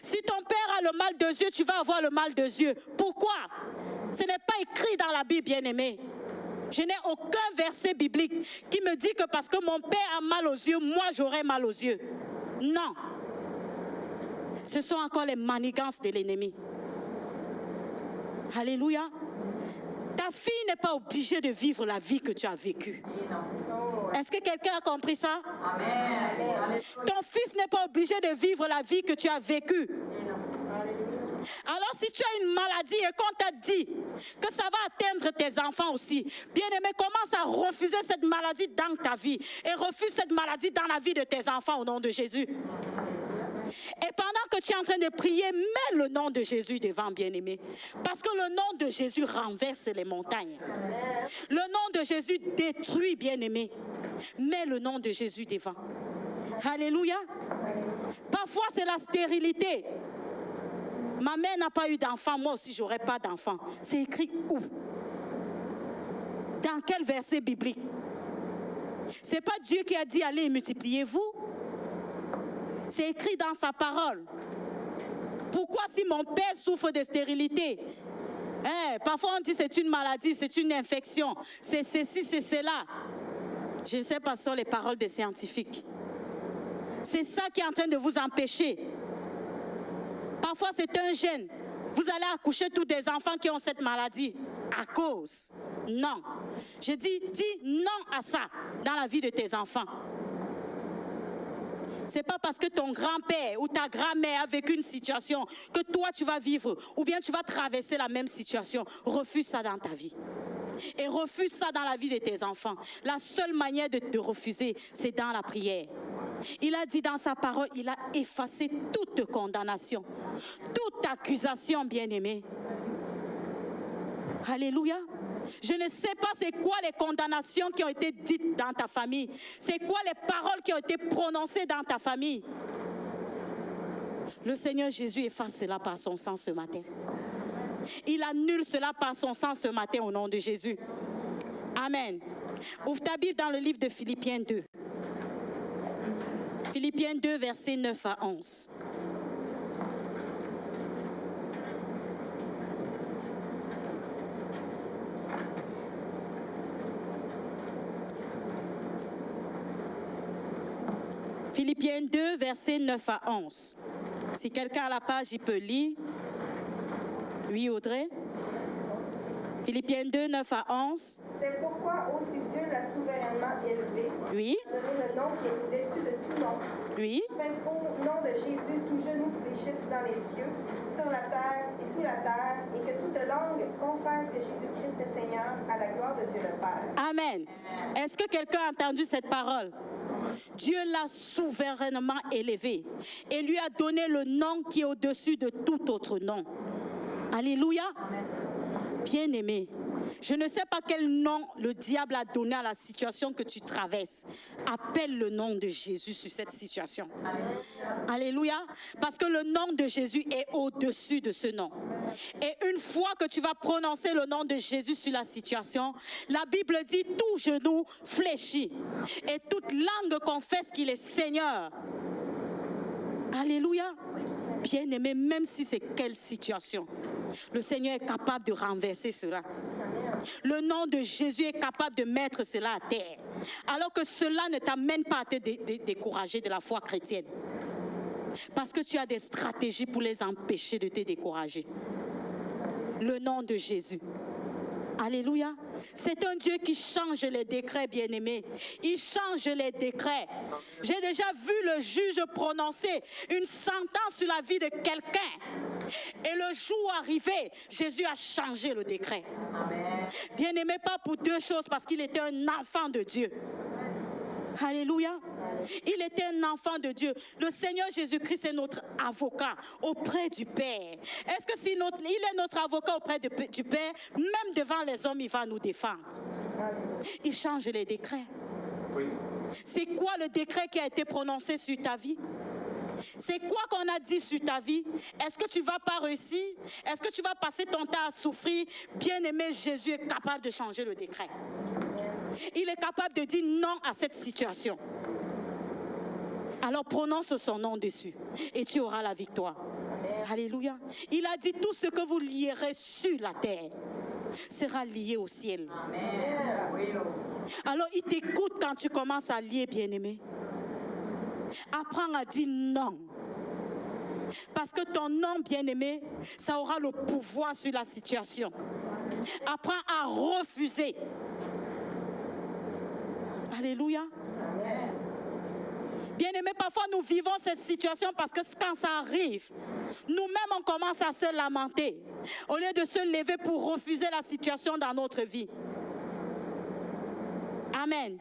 Si ton père a le mal de yeux, tu vas avoir le mal de yeux. Pourquoi? Ce n'est pas écrit dans la Bible, bien-aimé. Je n'ai aucun verset biblique qui me dit que parce que mon père a mal aux yeux, moi j'aurai mal aux yeux. Non. Ce sont encore les manigances de l'ennemi. Alléluia. Ta fille n'est pas obligée de vivre la vie que tu as vécue. Est-ce que quelqu'un a compris ça? Amen. Ton fils n'est pas obligé de vivre la vie que tu as vécue. Alors si tu as une maladie et qu'on t'a dit que ça va atteindre tes enfants aussi, bien-aimé, commence à refuser cette maladie dans ta vie et refuse cette maladie dans la vie de tes enfants au nom de Jésus. Et pendant que tu es en train de prier, mets le nom de Jésus devant, bien-aimé. Parce que le nom de Jésus renverse les montagnes. Le nom de Jésus détruit, bien-aimé. Mets le nom de Jésus devant. Alléluia. Parfois, c'est la stérilité. Ma mère n'a pas eu d'enfant, moi aussi, je n'aurai pas d'enfant. C'est écrit où? Dans quel verset biblique? Ce n'est pas Dieu qui a dit allez multipliez-vous. C'est écrit dans sa parole. Pourquoi si mon père souffre de stérilité? Parfois on dit c'est une maladie, c'est une infection, c'est ceci, c'est cela. Je ne sais pas si ce sont les paroles des scientifiques. C'est ça qui est en train de vous empêcher. Parfois c'est un gène. Vous allez accoucher tous des enfants qui ont cette maladie. À cause. Non. Je dis non à ça dans la vie de tes enfants. Ce n'est pas parce que ton grand-père ou ta grand-mère a vécu une situation que toi tu vas vivre ou bien tu vas traverser la même situation. Refuse ça dans ta vie. Et refuse ça dans la vie de tes enfants. La seule manière de refuser, c'est dans la prière. Il a dit dans sa parole, il a effacé toute condamnation, toute accusation, bien-aimé. Alléluia. Je ne sais pas c'est quoi les condamnations qui ont été dites dans ta famille. C'est quoi les paroles qui ont été prononcées dans ta famille. Le Seigneur Jésus efface cela par son sang ce matin. Il annule cela par son sang ce matin au nom de Jésus. Amen. Ouvre ta Bible dans le livre de Philippiens 2. Philippiens 2, versets 9 à 11. Philippiens 2, versets 9 à 11. Si quelqu'un a la page, il peut lire. Oui, Audrey. Philippiens 2, 9 à 11. C'est pourquoi aussi Dieu l'a souverainement élevé. Oui. A donné le nom qui est au-dessus de tout nom. Oui. Afin qu'au nom de Jésus, tout genou fléchisse dans les cieux, sur la terre et sous la terre, et que toute langue confesse que Jésus-Christ est Seigneur, à la gloire de Dieu le Père. Amen. Est-ce que quelqu'un a entendu cette parole? Dieu l'a souverainement élevé et lui a donné le nom qui est au-dessus de tout autre nom. Alléluia. Bien-aimé, je ne sais pas quel nom le diable a donné à la situation que tu traverses. Appelle le nom de Jésus sur cette situation. Alléluia. Parce que le nom de Jésus est au-dessus de ce nom. Et une fois que tu vas prononcer le nom de Jésus sur la situation, la Bible dit tout genou fléchit et toute langue confesse qu'il est Seigneur. Alléluia. Bien-aimé, même si c'est quelle situation, le Seigneur est capable de renverser cela. Le nom de Jésus est capable de mettre cela à terre. Alors que cela ne t'amène pas à te décourager de la foi chrétienne. Parce que tu as des stratégies pour les empêcher de te décourager. Le nom de Jésus. Alléluia. C'est un Dieu qui change les décrets, bien-aimés. Il change les décrets. J'ai déjà vu le juge prononcer une sentence sur la vie de quelqu'un. Et le jour arrivé, Jésus a changé le décret. Bien-aimé, pas pour deux choses, parce qu'il était un enfant de Dieu. Alléluia. Il était un enfant de Dieu. Le Seigneur Jésus-Christ est notre avocat auprès du Père. Est-ce que si il est notre avocat auprès du Père, même devant les hommes, il va nous défendre? Il change les décrets. Oui. C'est quoi le décret qui a été prononcé sur ta vie? C'est quoi qu'on a dit sur ta vie? Est-ce que tu ne vas pas réussir? Est-ce que tu vas passer ton temps à souffrir? Bien-aimé, Jésus est capable de changer le décret. Il est capable de dire non à cette situation. Alors prononce son nom dessus et tu auras la victoire. Amen. Alléluia. Il a dit tout ce que vous lierez sur la terre sera lié au ciel. Amen. Alors il t'écoute quand tu commences à lier, bien-aimé. Apprends à dire non. Parce que ton non, bien-aimé, ça aura le pouvoir sur la situation. Apprends à refuser. Alléluia. Amen. Bien-aimés, parfois nous vivons cette situation parce que quand ça arrive, nous-mêmes on commence à se lamenter au lieu de se lever pour refuser la situation dans notre vie. Amen.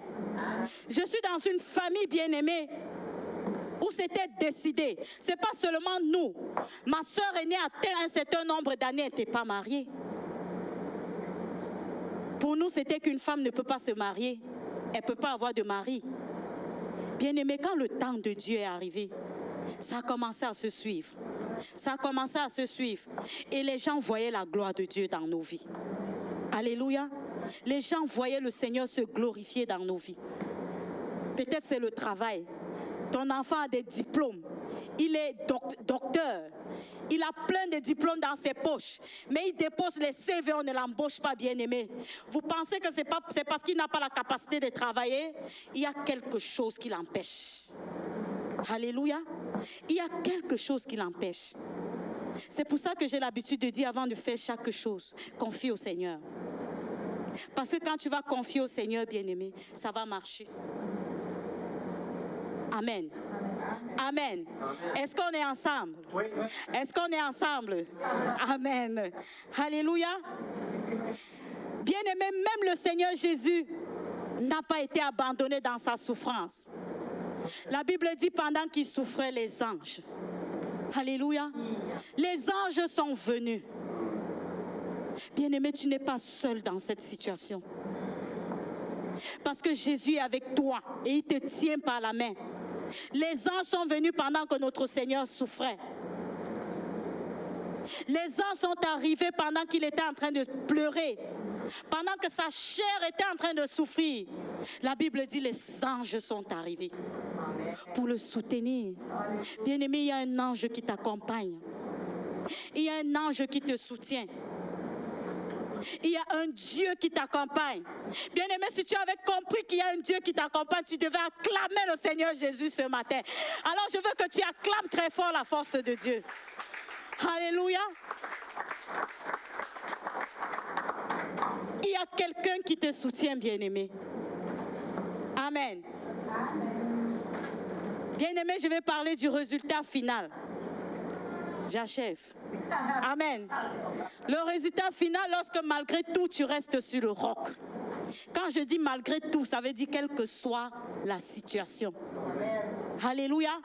Je suis dans une famille bien-aimée où c'était décidé. Ce n'est pas seulement nous. Ma soeur aînée a un certain nombre d'années, elle n'était pas mariée. Pour nous, c'était qu'une femme ne peut pas se marier. Elle ne peut pas avoir de mari. Bien-aimé, quand le temps de Dieu est arrivé, ça a commencé à se suivre. Ça a commencé à se suivre. Et les gens voyaient la gloire de Dieu dans nos vies. Alléluia. Les gens voyaient le Seigneur se glorifier dans nos vies. Peut-être c'est le travail. Ton enfant a des diplômes. Il est docteur. Il a plein de diplômes dans ses poches. Mais il dépose les CV, on ne l'embauche pas, bien-aimé. Vous pensez que c'est parce qu'il n'a pas la capacité de travailler? Il y a quelque chose qui l'empêche. Alléluia. Il y a quelque chose qui l'empêche. C'est pour ça que j'ai l'habitude de dire avant de faire chaque chose, confie au Seigneur. Parce que quand tu vas confier au Seigneur, bien-aimé, ça va marcher. Amen. Amen. Est-ce qu'on est ensemble? Oui. Est-ce qu'on est ensemble? Amen. Alléluia. Bien-aimé, même le Seigneur Jésus n'a pas été abandonné dans sa souffrance. La Bible dit pendant qu'il souffrait, les anges. Alléluia. Les anges sont venus. Bien-aimé, tu n'es pas seul dans cette situation. Parce que Jésus est avec toi et il te tient par la main. Les anges sont venus pendant que notre Seigneur souffrait. Les anges sont arrivés pendant qu'il était en train de pleurer. Pendant que sa chair était en train de souffrir. La Bible dit les anges sont arrivés pour le soutenir. Bien-aimé, il y a un ange qui t'accompagne. Il y a un ange qui te soutient. Il y a un Dieu qui t'accompagne. Bien-aimé, si tu avais compris qu'il y a un Dieu qui t'accompagne, tu devais acclamer le Seigneur Jésus ce matin. Alors je veux que tu acclames très fort la force de Dieu. Alléluia. Il y a quelqu'un qui te soutient, bien-aimé. Amen. Bien-aimé, je vais parler du résultat final. J'achève. Amen. Le résultat final, lorsque malgré tout, tu restes sur le roc. Quand je dis malgré tout, ça veut dire quelle que soit la situation. Alléluia.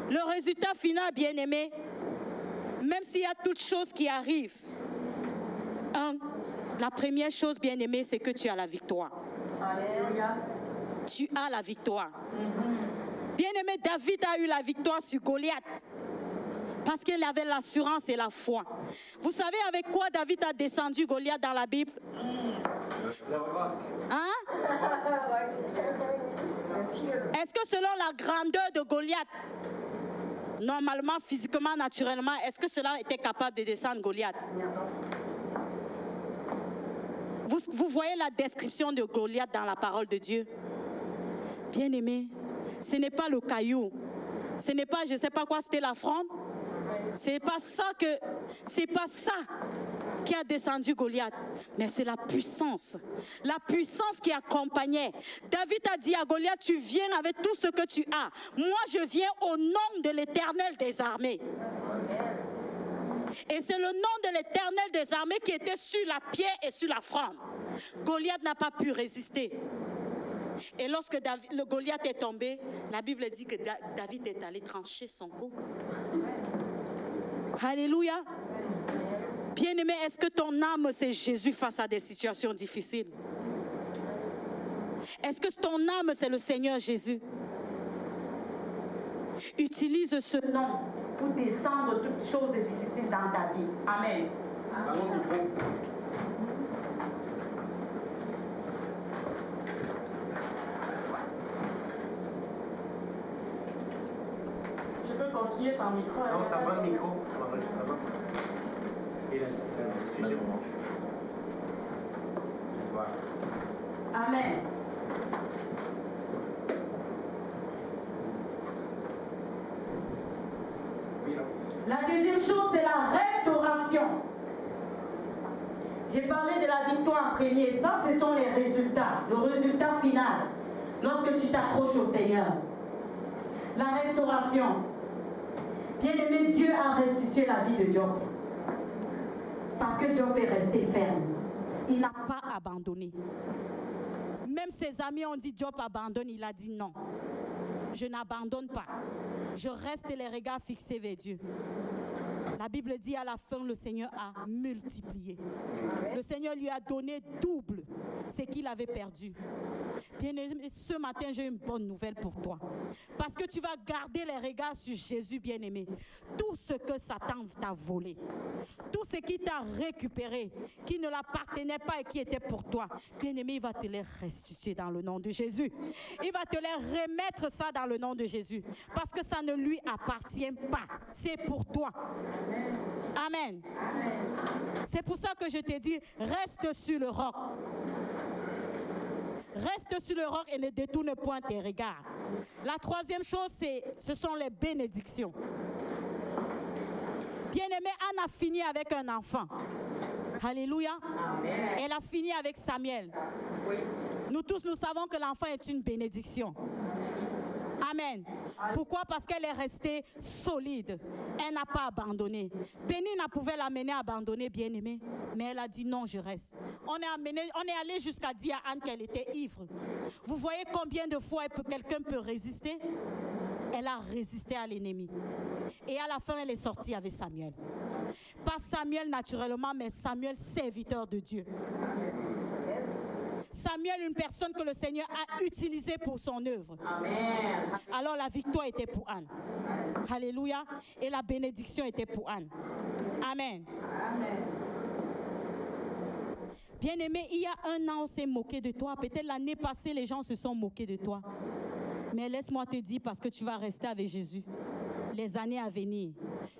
Le résultat final, bien-aimé, même s'il y a toutes choses qui arrivent, la première chose, bien-aimé, c'est que tu as la victoire. Alléluia. Tu as la victoire. Bien-aimé, David a eu la victoire sur Goliath. Parce qu'il avait l'assurance et la foi. Vous savez avec quoi David a descendu Goliath dans la Bible? Hein? Est-ce que selon la grandeur de Goliath, normalement, physiquement, naturellement, est-ce que cela était capable de descendre Goliath? Vous voyez la description de Goliath dans la parole de Dieu? Bien-aimé, ce n'est pas le caillou. Ce n'est pas, je ne sais pas quoi, c'était la fronde. C'est pas ça qui a descendu Goliath, mais c'est la puissance qui accompagnait. David a dit à Goliath, tu viens avec tout ce que tu as. Moi, je viens au nom de l'Éternel des armées. Et c'est le nom de l'Éternel des armées qui était sur la pierre et sur la fronde. Goliath n'a pas pu résister. Et lorsque le Goliath est tombé, la Bible dit que David est allé trancher son cou. Alléluia. Bien-aimé, est-ce que ton âme, c'est Jésus face à des situations difficiles? Est-ce que ton âme, c'est le Seigneur Jésus? Utilise ce nom pour descendre toutes choses difficiles dans ta vie. Amen. Je peux continuer sans micro? Non, ça prend le micro. Et la diffusion. Voilà. Amen. La deuxième chose, c'est la restauration. J'ai parlé de la victoire en premier. Ça, ce sont les résultats. Le résultat final. Lorsque tu t'accroches au Seigneur. La restauration. Bien-aimé, Dieu a restitué la vie de Job. Parce que Job est resté ferme. Il n'a pas abandonné. Même ses amis ont dit Job abandonne. Il a dit non. Je n'abandonne pas. Je reste les regards fixés vers Dieu. La Bible dit à la fin, le Seigneur a multiplié. Le Seigneur lui a donné double ce qu'il avait perdu. Bien-aimé, ce matin, j'ai une bonne nouvelle pour toi. Parce que tu vas garder les regards sur Jésus, bien-aimé. Tout ce que Satan t'a volé, tout ce qui t'a récupéré, qui ne l'appartenait pas et qui était pour toi, bien-aimé, il va te les restituer dans le nom de Jésus. Il va te les remettre ça dans le nom de Jésus. Parce que ça ne lui appartient pas. C'est pour toi. Amen. C'est pour ça que je t'ai dit, reste sur le roc. Reste sur le roc et ne détourne point tes regards. La troisième chose, ce sont les bénédictions. Bien-aimé, Anne a fini avec un enfant. Alléluia. Amen. Elle a fini avec Samuel. Oui. Nous tous, nous savons que l'enfant est une bénédiction. Amen. Pourquoi? Parce qu'elle est restée solide. Elle n'a pas abandonné. Pénina pouvait l'amener à abandonner, bien-aimé. Mais elle a dit non, je reste. On est allé jusqu'à dire à Anne qu'elle était ivre. Vous voyez combien de fois quelqu'un peut résister? Elle a résisté à l'ennemi. Et à la fin, elle est sortie avec Samuel. Pas Samuel naturellement, mais Samuel, serviteur de Dieu. Samuel, une personne que le Seigneur a utilisée pour son œuvre. Amen. Alors la victoire était pour Anne. Alléluia. Et la bénédiction était pour Anne. Amen. Amen. Bien-aimé, il y a un an, on s'est moqué de toi. Peut-être l'année passée, les gens se sont moqués de toi. Mais laisse-moi te dire, parce que tu vas rester avec Jésus, les années à venir,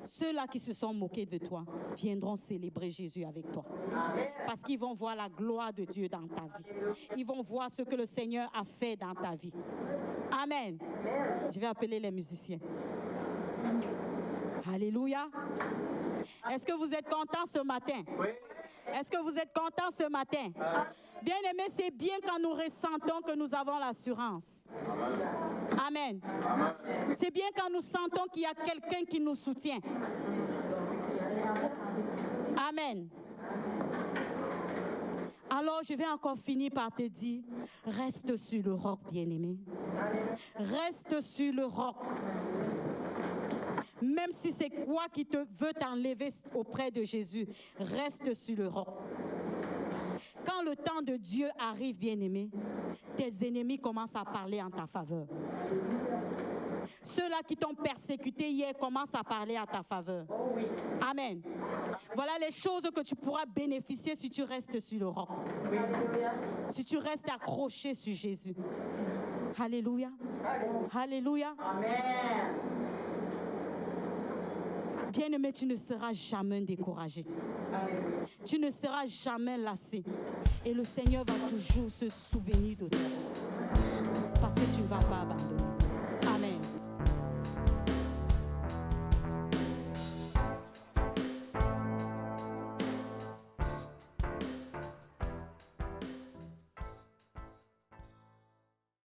ceux-là qui se sont moqués de toi viendront célébrer Jésus avec toi. Amen. Parce qu'ils vont voir la gloire de Dieu dans ta vie. Ils vont voir ce que le Seigneur a fait dans ta vie. Amen. Amen. Je vais appeler les musiciens. Alléluia. Est-ce que vous êtes contents ce matin? Oui. Est-ce que vous êtes contents ce matin? Bien-aimés, c'est bien quand nous ressentons que nous avons l'assurance. Amen. Amen. C'est bien quand nous sentons qu'il y a quelqu'un qui nous soutient. Amen. Alors, je vais encore finir par te dire, reste sur le roc, bien-aimé. Reste sur le roc. Même si c'est quoi qui te veut t'enlever auprès de Jésus, reste sur le roc. Quand le temps de Dieu arrive, bien-aimé, tes ennemis commencent à parler en ta faveur. Ceux-là qui t'ont persécuté hier commencent à parler à ta faveur. Amen. Voilà les choses que tu pourras bénéficier si tu restes sur le roc. Si tu restes accroché sur Jésus. Alléluia. Alléluia. Amen. Bien-aimé, tu ne seras jamais découragé. Tu ne seras jamais lassé. Et le Seigneur va toujours se souvenir de toi. Parce que tu ne vas pas abandonner.